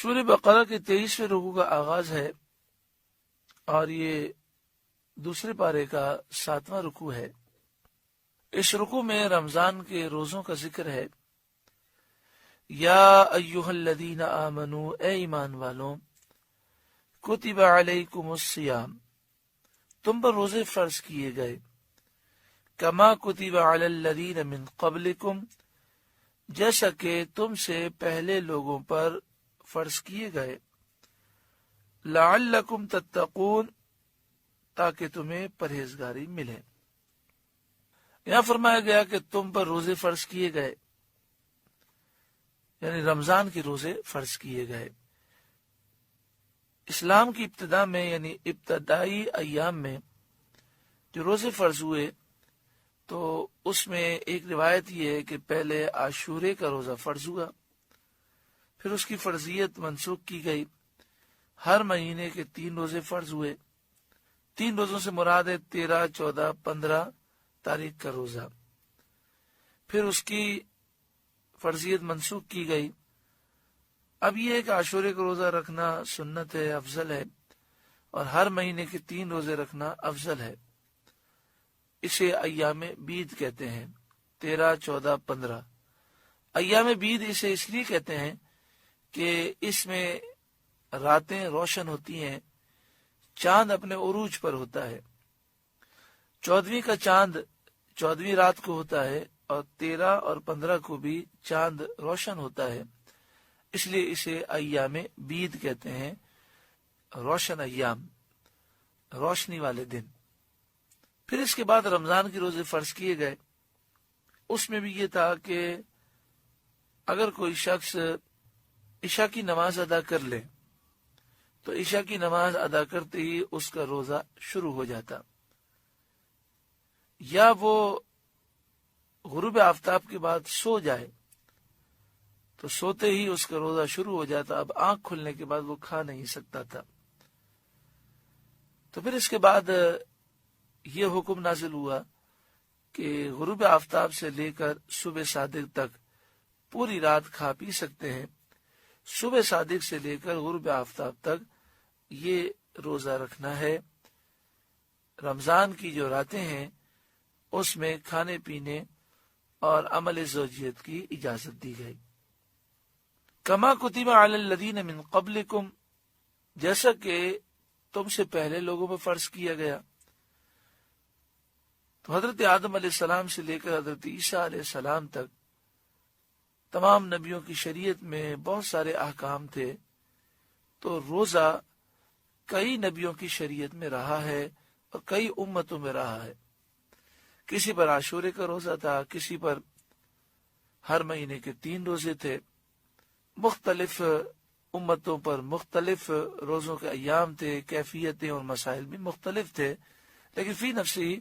سورہ بقرہ کے 23ویں رکوع کا آغاز ہے اور یہ دوسرے پارے کا 7واں رکوع ہے۔ اس رکوع میں رمضان کے روزوں کا ذکر ہے۔ یا ایھا الذین آمنوا، اے ایمان والوں، کتب علیکم الصیام، تم پر روزے فرض کیے گئے، کما کتب علی الذین من قبلکم، جیسا کہ تم سے پہلے لوگوں پر فرض کیے گئے، لعلکم تتقون، تاکہ تمہیں پرہیزگاری ملے۔ یہاں فرمایا گیا کہ تم پر روزے فرض کیے گئے، یعنی رمضان کے روزے فرض کیے گئے۔ اسلام کی ابتدا میں یعنی ابتدائی ایام میں جو روزے فرض ہوئے تو اس میں ایک روایت یہ ہے کہ پہلے عاشورے کا روزہ فرض ہوا، پھر اس کی فرضیت منسوخ کی گئی، ہر مہینے کے 3 روزے فرض ہوئے۔ 3 روزوں سے مراد ہے 13، 14، 15 تاریخ کا روزہ، پھر اس کی فرضیت منسوخ کی گئی۔ اب یہ ہے کہ عاشورے کا روزہ رکھنا سنت ہے، افضل ہے، اور ہر مہینے کے 3 روزے رکھنا افضل ہے۔ اسے ایام بید کہتے ہیں، 13، 14، 15۔ ایام بید اسے اس لیے کہتے ہیں کہ اس میں راتیں روشن ہوتی ہیں، چاند اپنے عروج پر ہوتا ہے۔ 14ویں کا چاند 14ویں رات کو ہوتا ہے، اور 13 اور 15 کو بھی چاند روشن ہوتا ہے، اس لیے اسے ایام بید کہتے ہیں، روشن ایام، روشنی والے دن۔ پھر اس کے بعد رمضان کے روزے فرض کیے گئے۔ اس میں بھی یہ تھا کہ اگر کوئی شخص عشاء کی نماز ادا کر لے تو عشاء کی نماز ادا کرتے ہی اس کا روزہ شروع ہو جاتا، یا وہ غروب آفتاب کے بعد سو جائے تو سوتے ہی اس کا روزہ شروع ہو جاتا، اب آنکھ کھلنے کے بعد وہ کھا نہیں سکتا تھا۔ تو پھر اس کے بعد یہ حکم نازل ہوا کہ غروب آفتاب سے لے کر صبح صادق تک پوری رات کھا پی سکتے ہیں، صبح صادق سے لے کر غروب آفتاب تک یہ روزہ رکھنا ہے۔ رمضان کی جو راتیں ہیں اس میں کھانے پینے اور عمل زوجیت کی اجازت دی گئی۔ کما کتب علی الذین من قبلکم، جیسا کہ تم سے پہلے لوگوں پر فرض کیا گیا۔ تو حضرت آدم علیہ السلام سے لے کر حضرت عیسیٰ علیہ السلام تک تمام نبیوں کی شریعت میں بہت سارے احکام تھے، تو روزہ کئی نبیوں کی شریعت میں رہا ہے اور کئی امتوں میں رہا ہے۔ کسی پر عاشورے کا روزہ تھا، کسی پر ہر مہینے کے 3 روزے تھے، مختلف امتوں پر مختلف روزوں کے ایام تھے، کیفیتیں اور مسائل بھی مختلف تھے، لیکن فی نفسی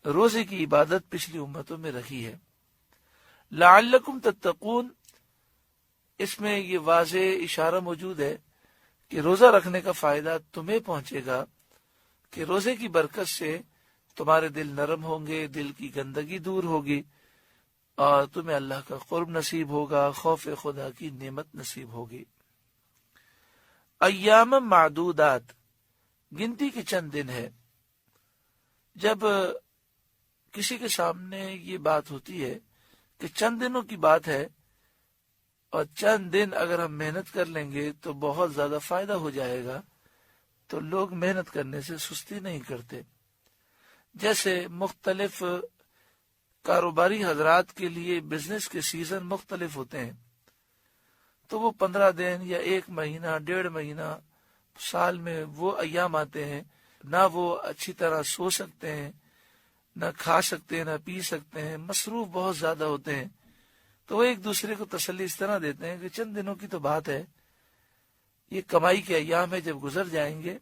روزے کی عبادت پچھلی امتوں میں رہی ہے۔ لعلکم تتقون، اس میں یہ واضح اشارہ موجود ہے کہ روزہ رکھنے کا فائدہ تمہیں پہنچے گا، کہ روزے کی برکت سے تمہارے دل نرم ہوں گے، دل کی گندگی دور ہوگی، اور تمہیں اللہ کا قرب نصیب ہوگا، خوف خدا کی نعمت نصیب ہوگی۔ ایام معدودات، گنتی کے چند دن ہے۔ جب کسی کے سامنے یہ بات ہوتی ہے کہ چند دنوں کی بات ہے اور چند دن اگر ہم محنت کر لیں گے تو بہت زیادہ فائدہ ہو جائے گا، تو لوگ محنت کرنے سے سستی نہیں کرتے۔ جیسے مختلف کاروباری حضرات کے لیے بزنس کے سیزن مختلف ہوتے ہیں، تو وہ 15 دن یا 1 مہینہ، 1.5 مہینہ سال میں وہ ایام آتے ہیں نہ وہ اچھی طرح سو سکتے ہیں، نہ کھا سکتے ہیں، نہ پی سکتے ہیں، مصروف بہت زیادہ ہوتے ہیں، تو وہ ایک دوسرے کو تسلی اس طرح دیتے ہیں کہ چند دنوں کی تو بات ہے، یہ کمائی کے ایام ہے، جب گزر جائیں گے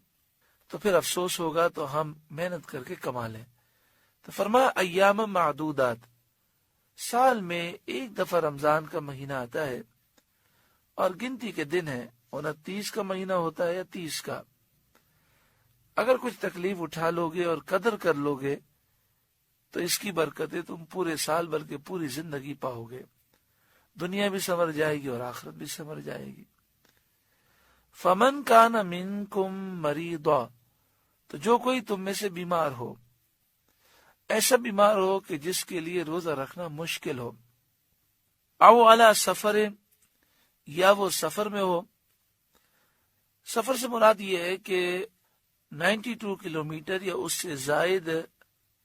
تو پھر افسوس ہوگا، تو ہم محنت کر کے کما لیں۔ تو فرمایا ایام معدودات، سال میں ایک دفعہ رمضان کا مہینہ آتا ہے اور گنتی کے دن ہیں، 29 کا مہینہ ہوتا ہے یا 30 کا۔ اگر کچھ تکلیف اٹھا لوگے اور قدر کر لوگے تو اس کی برکتیں تم پورے سال بلکہ پوری زندگی پاؤ گے، دنیا بھی سنور جائے گی اور آخرت بھی سنور جائے گی۔ فمن کان منکم مریضا، تو جو کوئی تم میں سے بیمار ہو، ایسا بیمار ہو کہ جس کے لیے روزہ رکھنا مشکل ہو، او علی سفر، یا وہ سفر میں ہو۔ سفر سے مراد یہ ہے کہ 92 کلومیٹر یا اس سے زائد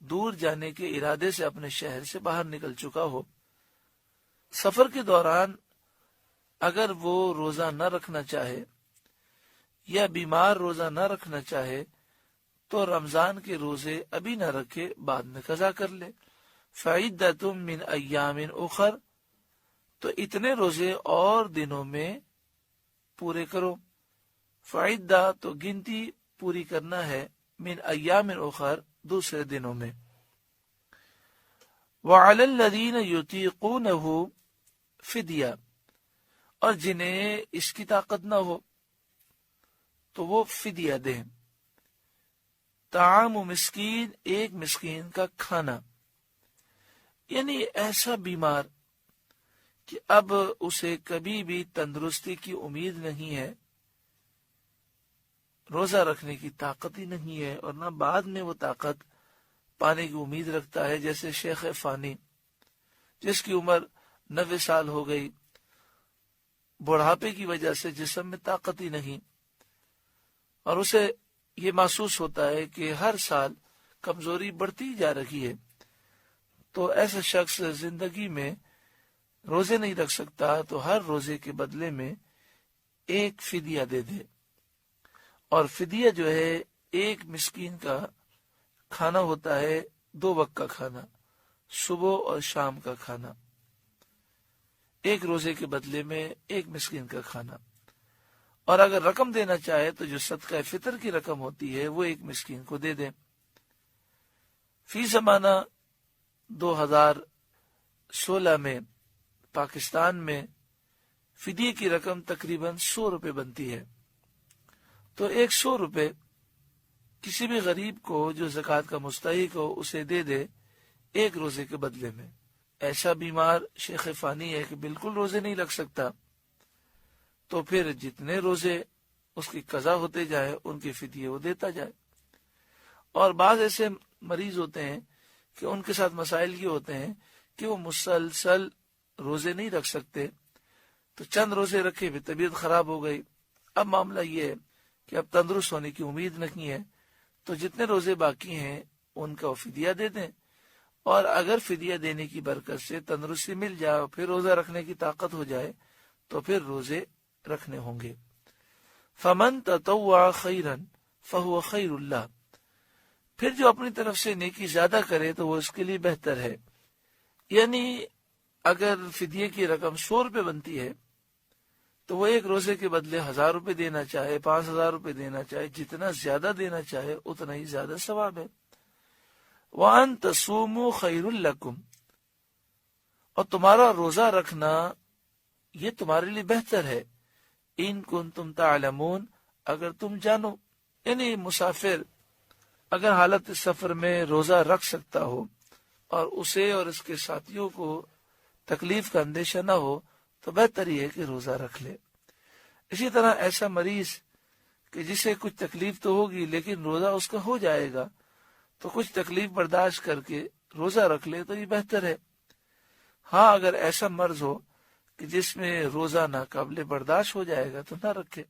دور جانے کے ارادے سے اپنے شہر سے باہر نکل چکا ہو۔ سفر کے دوران اگر وہ روزہ نہ رکھنا چاہے یا بیمار روزہ نہ رکھنا چاہے تو رمضان کے روزے ابھی نہ رکھے، بعد میں قضا کر لے۔ فعدۃ من ایام اخر، تو اتنے روزے اور دنوں میں پورے کرو۔ فعدہ تو گنتی پوری کرنا ہے، من ایام اخر دوسرے دنوں میں۔ وعلی الذین یطیقونہ فدیہ، اور جنہیں اس کی طاقت نہ ہو تو وہ فدیہ دیں۔ طعام مسکین، ایک مسکین کا کھانا، یعنی ایسا بیمار کہ اب اسے کبھی بھی تندرستی کی امید نہیں ہے، روزہ رکھنے کی طاقت ہی نہیں ہے، اور نہ بعد میں وہ طاقت پانے کی امید رکھتا ہے، جیسے شیخ فانی جس کی عمر 90 سال ہو گئی، بڑھاپے کی وجہ سے جسم میں طاقت ہی نہیں، اور اسے یہ محسوس ہوتا ہے کہ ہر سال کمزوری بڑھتی جا رہی ہے، تو ایسا شخص زندگی میں روزے نہیں رکھ سکتا، تو ہر روزے کے بدلے میں ایک فدیہ دے دے۔ اور فدیہ جو ہے ایک مسکین کا کھانا ہوتا ہے، 2 وقت کا کھانا، صبح اور شام کا کھانا، ایک روزے کے بدلے میں ایک مسکین کا کھانا۔ اور اگر رقم دینا چاہے تو جو صدقہ فطر کی رقم ہوتی ہے وہ ایک مسکین کو دے دیں۔ فی زمانہ 2016 میں پاکستان میں فدیے کی رقم تقریباً 100 روپے بنتی ہے، تو 100 روپے کسی بھی غریب کو جو زکوٰۃ کا مستحق ہو اسے دے دے ایک روزے کے بدلے میں۔ ایسا بیمار شیخ فانی ہے کہ بالکل روزے نہیں رکھ سکتا، تو پھر جتنے روزے اس کی قضا ہوتے جائے ان کے فدیے وہ دیتا جائے۔ اور بعض ایسے مریض ہوتے ہیں کہ ان کے ساتھ مسائل یہ ہوتے ہیں کہ وہ مسلسل روزے نہیں رکھ سکتے، تو چند روزے رکھے بھی طبیعت خراب ہو گئی، اب معاملہ یہ ہے کہ اب تندرست ہونے کی امید نہیں ہے، تو جتنے روزے باقی ہیں ان کا وہ فدیہ دے دیں، اور اگر فدیہ دینے کی برکت سے تندرستی مل جائے اور پھر روزہ رکھنے کی طاقت ہو جائے تو پھر روزے رکھنے ہوں گے۔ فمن تطوع خیرا فہو خیر اللہ، پھر جو اپنی طرف سے نیکی زیادہ کرے تو وہ اس کے لیے بہتر ہے۔ یعنی اگر فدیے کی رقم 100 روپے بنتی ہے تو وہ ایک روزے کے بدلے 1000 روپے دینا چاہے، 5000 روپے دینا چاہے، جتنا زیادہ دینا چاہے اتنا ہی زیادہ ثواب ہے۔ وَأَن تَصُومُوا خَيْرٌ لَكُمْ، اور تمہارا روزہ رکھنا یہ تمہارے لیے بہتر ہے، ان کنتم تعلمون، اگر تم جانو۔ یعنی مسافر اگر حالت سفر میں روزہ رکھ سکتا ہو اور اسے اور اس کے ساتھیوں کو تکلیف کا اندیشہ نہ ہو تو بہتر ہی ہے کہ روزہ رکھ لے۔ اسی طرح ایسا مریض کہ جسے کچھ تکلیف تو ہوگی لیکن روزہ اس کا ہو جائے گا، تو کچھ تکلیف برداشت کر کے روزہ رکھ لے تو یہ بہتر ہے۔ ہاں اگر ایسا مرض ہو کہ جس میں روزہ ناقابل برداشت ہو جائے گا تو نہ رکھے۔